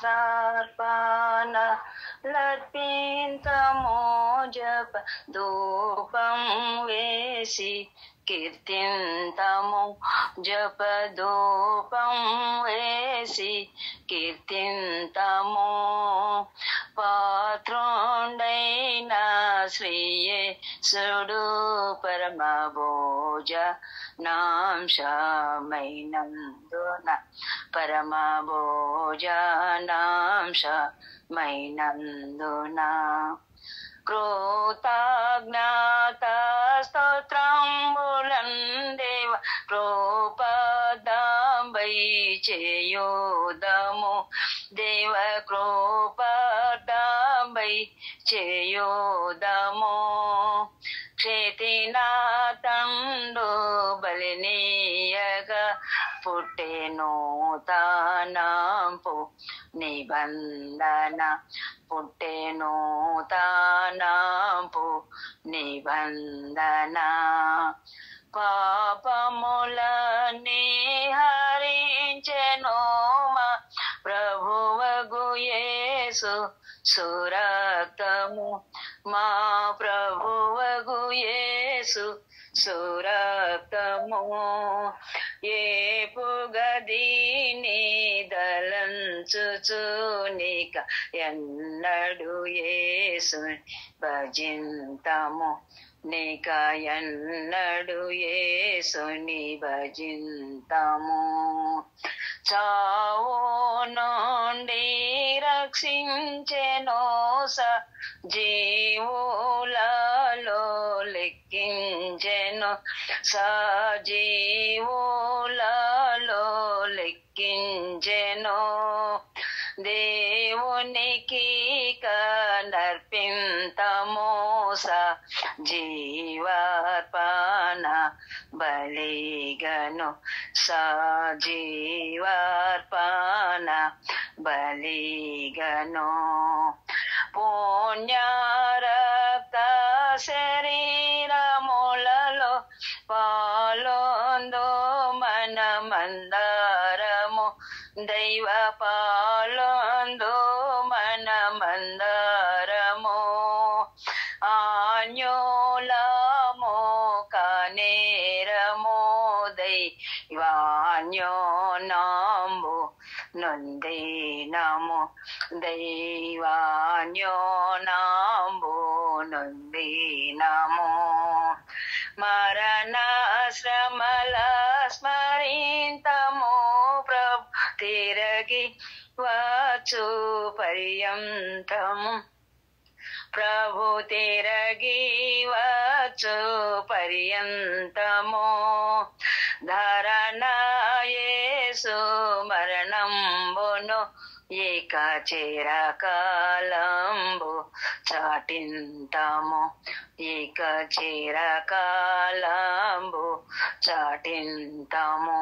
స్తోత్రార్పణ లర్పింతమో జప ధూపం వేసి కీర్తింతము జప ధూపం వేసి కీర్తింతము పాత్రుండైన శ్రీయేసుడు పరమ భోజ నాంశమైనందున పరమ భోజనాంశమైనందున కృతజ్ఞత స్తోత్రంబులం దేవ కృపదాంబై చేయోదము దేవ కృపదాంబై చేయోదము క్షేతినాతండు బలినీయగా పుట్టెను తానాంపు నిబంధన పుట్టెను తానాంపు నిబంధన పాపములని హరించెను మా ప్రభువగు యేసు సురక్తము మా ప్రభువగు యేసు సురక్తము ఏపుగదీని దలంచుచునిక ఎన్నడు యేసు భజింతము నిక ఎన్నడు యేసుని భజింతము చావు నుండి రక్షించెను సజీవులలో లెక్కించెను సజీవులలో లెక్కించెను దేవునికి కనర్పింతము సజీవార్పణ బలిగను సజీవార్పణ బలిగను పుణ్యరక్త శరీరములలో పాలొందు మనమందరము దైవ పాలొందు మనమందరము ఆన్యోలము కనేరము దైవాన్యోనాంబు నొందినము దైవాన్యోనాంబు నొందినము మరణ శ్రమల స్మరింతము ప్రభు తిరగి వచ్చు పర్యంతము ప్రభు తిరగి వచ్చు పర్యంతము ధరణ యేసు మరణంబును ఏక చిరకాలంబు చాటింతము ఏక చిరకాలంబు చాటింతము